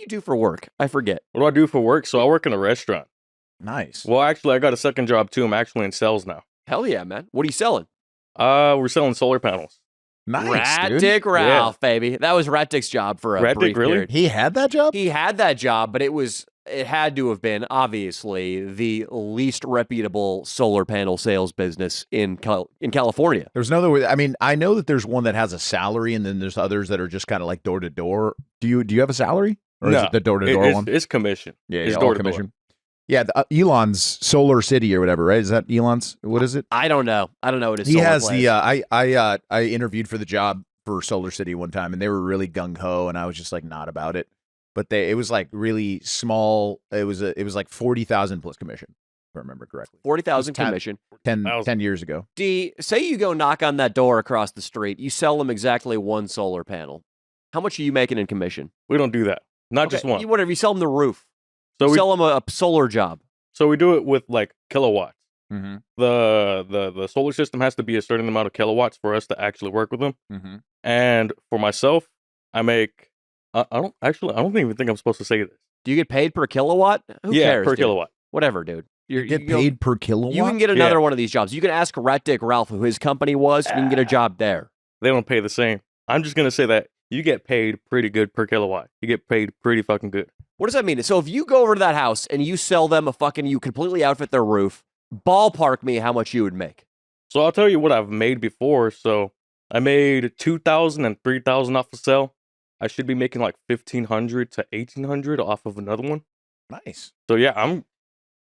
you do for work? I forget. What do I do for work? So I work in a restaurant. Nice. Well, actually, I got a second job too. I'm actually in sales now. Hell yeah, man. What are you selling? We're selling solar panels. Nice, Rat dude. Dick Ralph, baby. That was Rat Dick's job for a Rat brief Dick, really? period. He had that job? He had that job, but it had to have been, obviously, the least reputable solar panel sales business in California. There's no other way. I mean, I know that there's one that has a salary, and then there's others that are just kind of like door to door. Do you have a salary? Or No, is it the door to door one? It's commission. Yeah, it's all door to commission. door. Yeah, Elon's Solar City or whatever, right? Is that Elon's? What is it? I don't know. I don't know what his He solar has play the. is. I interviewed for the job for Solar City one time, and they were really gung ho, and I was just like not about it. But it was like really small. It was like 40,000 plus commission, if I remember correctly. 40,000 commission. 10 years ago. D, say you go knock on that door across the street. You sell them exactly one solar panel. How much are you making in commission? We don't do that. Not just one. Whatever. You sell them the roof. So you sell them a solar job. So we do it with like kilowatts. Mm-hmm. The solar system has to be a certain amount of kilowatts for us to actually work with them. Mm-hmm. And for myself, I make. I don't even think I'm supposed to say this. Do you get paid per kilowatt? Who cares? Per dude? kilowatt. Whatever, dude. You get paid per kilowatt? You can get another one of these jobs. You can ask Rat Dick Ralph who his company was, and you can get a job there. They don't pay the same. I'm just gonna say that you get paid pretty good per kilowatt. You get paid pretty fucking good. What does that mean? So if you go over to that house and you sell them you completely outfit their roof, ballpark me how much you would make. So I'll tell you what I've made before. So I made 2,000 and 3,000 off a sale. I should be making like 1,500 to 1,800 off of another one. Nice. So yeah,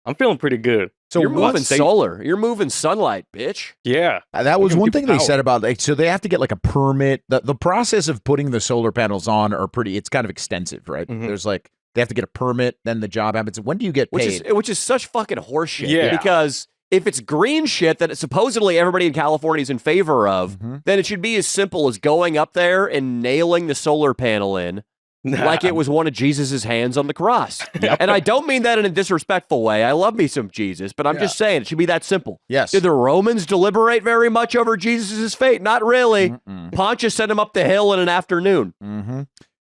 I'm feeling pretty good. So you're moving solar. You're moving sunlight, bitch. Yeah. That was one thing they said about so they have to get like a permit. The process of putting the solar panels on it's kind of extensive, right? Mm-hmm. There's like they have to get a permit, then the job happens. When do you get paid? Which is such fucking horseshit. Yeah. Because if it's green shit that supposedly everybody in California is in favor of, then it should be as simple as going up there and nailing the solar panel in like it was one of Jesus's hands on the cross. Yep. And I don't mean that in a disrespectful way. I love me some Jesus, but I'm just saying it should be that simple. Yes. Did the Romans deliberate very much over Jesus's fate? Not really. Pontius sent him up the hill in an afternoon. Mm-hmm.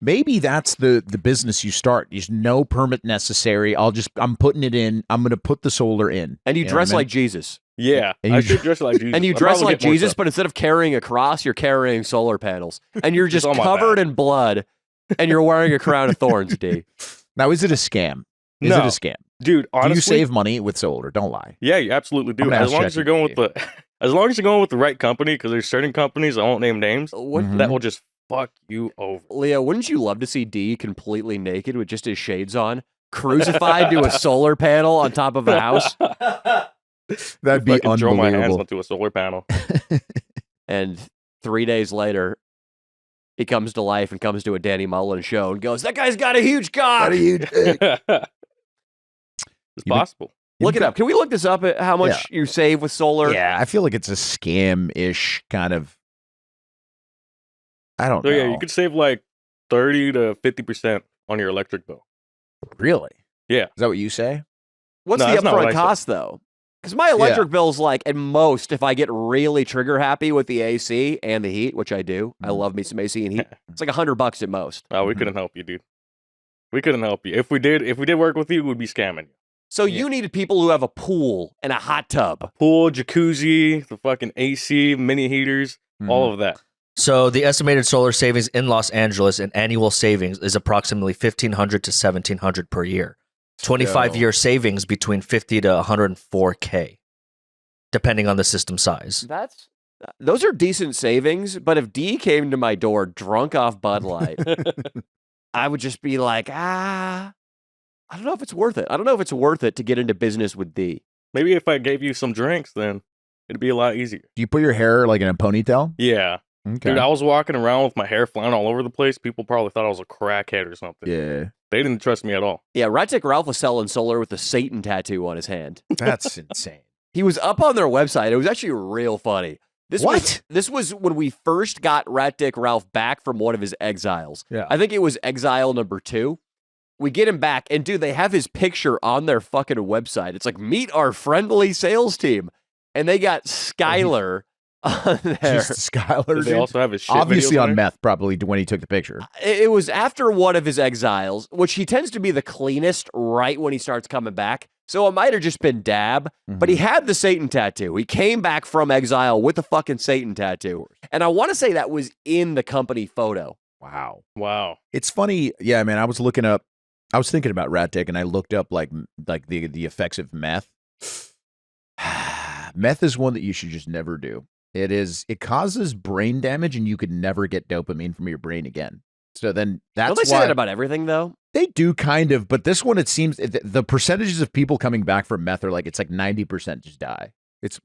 Maybe that's the business you start. There's no permit necessary. I'm putting it in. I'm going to put the solar in. And you dress like Jesus. Yeah, and I should dress like Jesus. And you dress like Jesus, but instead of carrying a cross, you're carrying solar panels. And you're just covered in blood, and you're wearing a crown of thorns, D. Now, is it a scam? Is it a scam? Dude, honestly. Do you save money with solar? Don't lie. Yeah, you absolutely do. As long as you're going with the right company, because there's certain companies, I won't name names, that will just fuck you over. Leo, wouldn't you love to see D completely naked with just his shades on, crucified to a solar panel on top of a house? That'd be unbelievable. Throw my hands onto a solar panel. And 3 days later, he comes to life and comes to a Danny Mullen show and goes, "That guy's got a huge cock." Got a huge dick. It's possible. Look it up. Can we look this up? How much you save with solar? Yeah, I feel like it's a scam-ish kind of. I don't know. So yeah, you could save like 30 to 50% on your electric bill. Really? Yeah. Is that what you say? What's the upfront cost, though? Because my electric bill's like, at most, if I get really trigger happy with the AC and the heat, which I do, I love me some AC and heat, it's like $100 at most. Oh, we couldn't help you, dude. We couldn't help you. If we did work with you, we'd be scamming you. So you needed people who have a pool and a hot tub. Pool, jacuzzi, the fucking AC, mini heaters, all of that. So the estimated solar savings in Los Angeles in annual savings is approximately $1,500 to $1,700 per year. 25-year savings between $50 to $104K, depending on the system size. Those are decent savings, but if D came to my door drunk off Bud Light, I would just be like, I don't know if it's worth it. I don't know if it's worth it to get into business with D. Maybe if I gave you some drinks, then it'd be a lot easier. Do you put your hair like in a ponytail? Yeah. Okay. Dude, I was walking around with my hair flying all over the place. People probably thought I was a crackhead or something. Yeah. They didn't trust me at all. Yeah, Rat Dick Ralph was selling solar with a Satan tattoo on his hand. That's insane. He was up on their website. It was actually real funny. This was when we first got Rat Dick Ralph back from one of his exiles. Yeah. I think it was exile number 2. We get him back, and dude, they have his picture on their fucking website. It's like, meet our friendly sales team. And they got Skylar on there. Just Skylar. Did they dude. also have his shit Obviously videos on there? meth, probably when he took the picture. It was after one of his exiles, which he tends to be the cleanest right when he starts coming back. So it might have just been dab, but he had the Satan tattoo. He came back from exile with the fucking Satan tattoo. And I want to say that was in the company photo. Wow. Wow. It's funny. Yeah, man, I was thinking about rat dick, and I looked up like the effects of meth. Meth is one that you should just never do. It causes brain damage, and you could never get dopamine from your brain again. So then that's Don't they say that about everything, though? They do kind of, but this one, it seems the percentages of people coming back from meth are like, it's like 90% just die. It's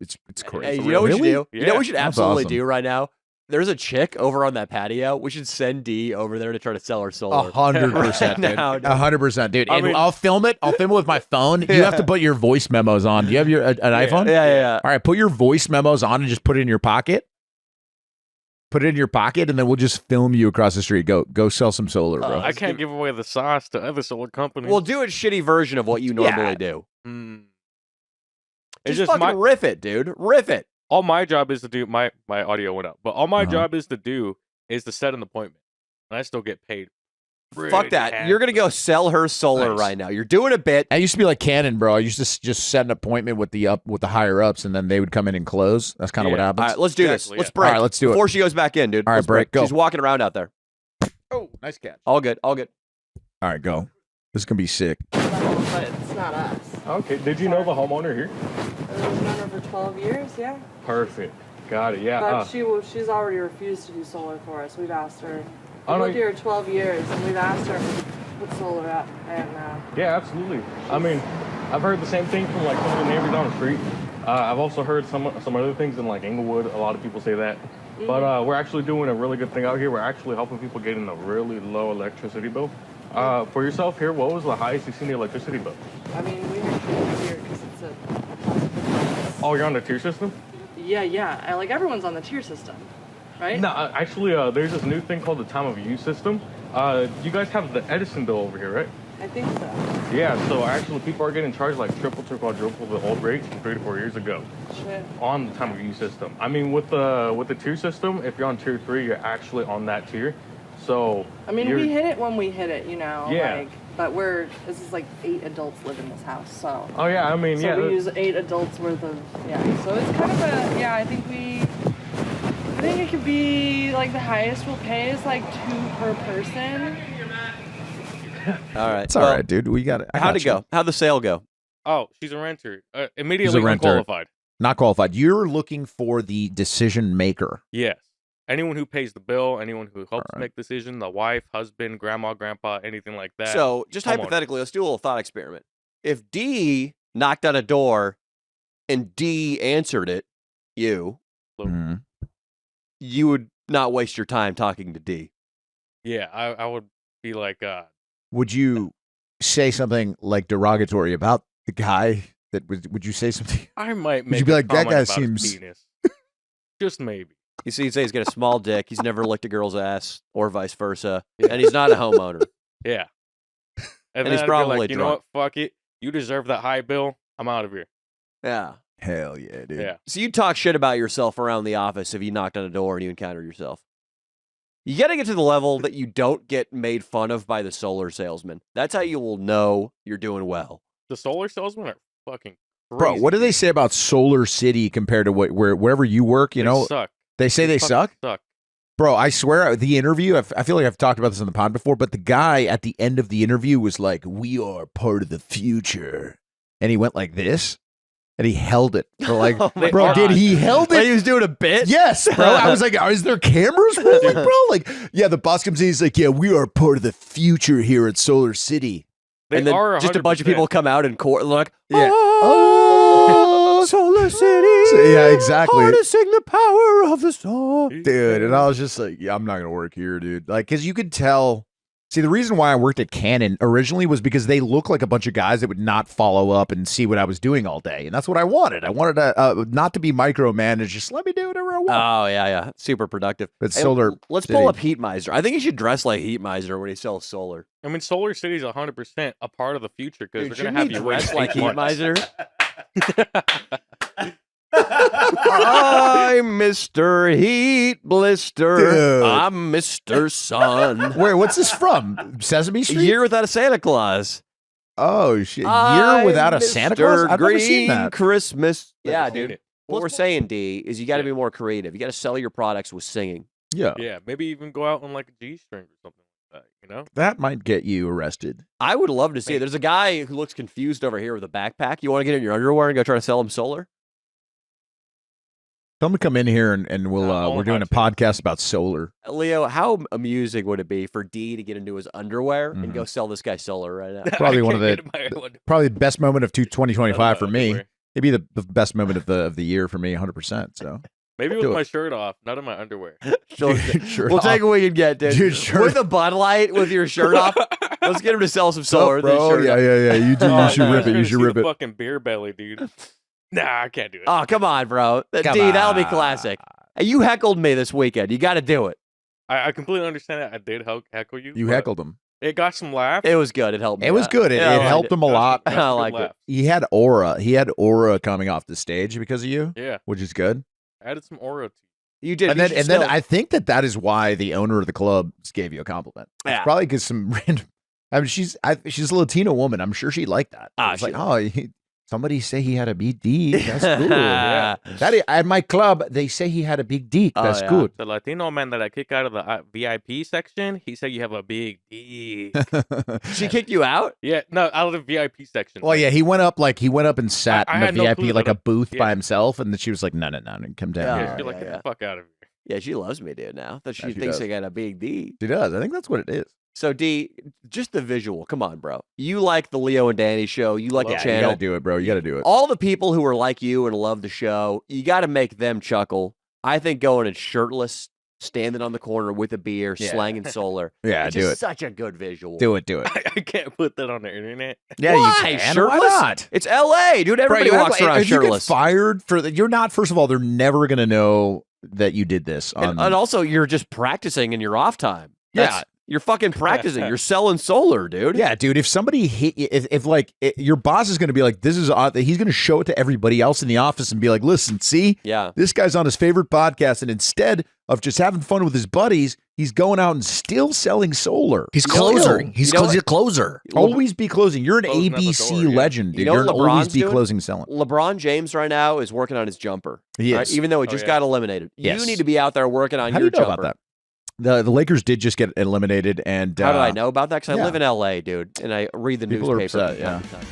crazy. Hey, you know what we should do? Yeah. You know what we should That's absolutely awesome. do right now? There's a chick over on that patio. We should send D over there to try to sell her solar. 100%, dude. Now, dude. 100%, dude. I And mean- I'll film it. I'll film it with my phone. You have to put your voice memos on. Do you have an iPhone? Yeah. All right, put your voice memos on and just put it in your pocket. Put it in your pocket, and then we'll just film you across the street. Go sell some solar, bro. I can't give away the sauce to other solar companies. We'll do a shitty version of what you normally Yeah. do. It's Just fucking riff it, dude. Riff it. all my job is to do my audio went up, but all my job is to set an appointment, and I still get paid. Fuck that. You're going to go sell her solar Nice. right now. You're doing a bit. I used to be like Canon, bro. I used to just set an appointment with the higher ups, and then they would come in and close. That's kind of what Yeah. happens. All right, let's do Exactly, this. Let's yeah. break. All right, let's do it. Before she goes back in, dude. All right, Let's break, go. She's walking around out there. Oh, nice catch. All good. All good. All right, go. This is gonna be sick. But it's not us. Okay. Did you know the homeowner here? We've known her for 12 years, yeah. Perfect. Got it. Yeah. But she's already refused to do solar for us. We've asked her. Oh, We've no, lived here 12 years, and we've asked her to put solar up, and Yeah, absolutely. I mean, I've heard the same thing from like some of the neighbors down the street. I've also heard some other things in like Inglewood. A lot of people say that. But we're actually doing a really good thing out here. We're actually helping people get in a really low electricity bill. For yourself here, what was the highest you've seen the electricity bill? I mean, we have to here because it's a Oh, you're on the tier system? Yeah. Like everyone's on the tier system, right? No, actually, there's this new thing called the time of use system. You guys have the Edison bill over here, right? I think so. Yeah, so actually people are getting charged like triple to quadruple the old rates from 3 to 4 years ago Shit. on the time of use system. I mean, with the tier system, if you're on tier 3, you're actually on that tier. So I mean, we hit it when we hit it, you know. Yeah. Like, but this is like 8 adults live in this house, so. Oh yeah, I mean, So yeah. we use 8 adults worth of, so it's kind of I think it could be like the highest we'll pay is like 2 per person. All right. It's all right, dude. We got it. How'd it go? How'd the sale go? Oh, she's a renter. Immediately renter. unqualified. Not qualified. You're looking for the decision maker. Yes. Anyone who pays the bill, anyone who helps right. make decision, the wife, husband, grandma, grandpa, anything like that. So, just homeowner. hypothetically, let's do a little thought experiment. If D knocked on a door and D answered it, you Mhm. would not waste your time talking to D. Yeah, I would be like, Would you say something like derogatory about the guy? Would you say something? I might make you be a like, that comment guy about his seems- penis. Just maybe. You see, he'd say he's got a small dick. He's never licked a girl's ass, or vice versa, and he's not a homeowner. Yeah. And then he's I'd be probably like, you know drunk. what? Fuck it. You deserve that high bill. I'm out of here. Yeah. Hell yeah, dude. Yeah. So you talk shit about yourself around the office if you knocked on a door and you encounter yourself. You got to get to the level that you don't get made fun of by the solar salesman. That's how you will know you're doing well. The solar salesmen are fucking crazy. Bro, what do they say about Solar City compared to wherever you work? You They know, suck. they say they fucking suck. Suck. Bro, I swear, the interview, I feel like I've talked about this on the pod before, but the guy at the end of the interview was like, "We are part of the future." And he went like this, and he held it for like, Oh my bro, God. did he held Like it? he was doing a bit? Yes, bro. I was like, is there cameras rolling, bro? Like, yeah, the boss comes in, he's like, yeah, we are part of the future here at Solar City. They And then are just a bunch of 100%. people come out in court and like, Yeah. oh, Solar City. So, yeah, exactly. Harnessing the power of the sun. Dude, and I was just like, yeah, I'm not gonna work here, dude. Like, because you could tell. See, the reason why I worked at Canon originally was because they look like a bunch of guys that would not follow up and see what I was doing all day, and that's what I wanted. I wanted to not to be micromanaged. Just let me do whatever I want. Oh, yeah. Super productive. But Hey, Solar let's City. pull up Heat Miser. I think he should dress like Heat Miser when he sells solar. I mean, Solar City is 100% a part of the future because Dude, they're going to have shouldn't you he wait dress like 8 Heat months. Miser? I'm Mr. Heat Blister. Dude. I'm Mr. Sun. Wait, what's this from? Sesame Street? Year Without a Santa Claus. Oh shit! Year I'm Without a Santa Claus. I've never seen Green that. Christmas. Yeah, Never seen dude. it. What we're saying, D, is you got to be more creative. You got to sell your products with singing. Yeah, Yeah, maybe even go out on like a G-string or something like that, you know? that might get you arrested. I would love to see it. There's a guy who looks confused over here with a backpack. You want to get in your underwear and go try to sell him solar? Tell him to come in here and we'll all we're doing a about podcast about solar. Leo, how amusing would it be for D to get into his underwear and Mhm. go sell this guy solar right now? Probably I one of can't the- get in my Probably the best moment of 2025 for me. underwear. It'd be the best moment of the year for me, 100%. So Maybe Do with it. my shirt off, not in my underwear. Sure. Shirt We'll off. take what we can get, dude. Dude, shirt- With a Bud Light with your shirt off. Let's get him to sell some solar with his bro. shirt Yeah, off. yeah. You do. Oh, You should man, rip it. I You should should see rip the it. fucking beer belly, dude. Nah, I can't do it. Oh, come on, bro. Come D, that'll be on. classic. Hey, you heckled me this weekend. You got to do it. I completely understand that. I did heckle you. You but heckled him. It got some laughs. It was good. It helped me. It was out. good. It, Yeah, I it liked helped him a lot. Got some I good liked it. laughs. He had aura. He had aura coming off the stage because of you, Yeah, which is good. added some aura to You did. And You then should and then still- I think that is why the owner of the club gave you a compliment. It's Yeah. probably because some random. I mean, she's a Latino woman. I'm sure she'd like that. Ah, It's like, she- oh, somebody say he had a big dick. That's cool. Yeah. At my club, they say he had a big dick. Oh, That's yeah. good. The Latino man that I kick out of the VIP section, he said you have a big D. She kicked you out? Yeah, no, out of the VIP section. Well, yeah, he went up and sat I in the had no VIP clue like that a booth by yeah. himself, and then she was like, no, come down Yeah. here. Yeah, she's like, get yeah. the fuck out of here. Yeah, she loves me, dude, now. That she she thinks does. I got a big D. She does. I think that's what it is. So, D, just the visual. Come on, bro. You like the Leo and Danny show. You like Yeah, the you channel. gotta do it, bro. You gotta do it. All the people who are like you and love the show, you got to make them chuckle. I think going in shirtless, standing on the corner with a beer, Yeah. slanging solar. Yeah, it's do just it. such a good visual. Do it. Do it. I can't put that on the internet. Yeah, Why? you can. Shirtless? Why not? It's L.A., dude. Everybody Bro, walks around if you get shirtless. fired for you're not. First of all, they're never gonna know that you did this. And also, you're just practicing in your off time. Yeah. That's- You're fucking practicing. You're selling solar, dude. yeah, dude. If somebody hit you, if like your boss is gonna be like, this is odd, he's gonna show it to everybody else in the office and be like, listen, see, Yeah. this guy's on his favorite podcast, and instead of just having fun with his buddies, he's going out and still selling solar. He's You know what? closing. He's You know he's a closer. Always be closing. You're an Closing at the ABC door, yeah. legend, dude. You know You're what an always LeBron's be doing? closing selling. LeBron James right now is working on his jumper. He right? is. Even though it Oh, just yeah. got eliminated. Yes. You need to be out there working on How do your you know jumper. about that? The Lakers did just get eliminated, and How did I know about that? Because I yeah. live in LA, dude, and I read the People are newspaper. upset, from time to time.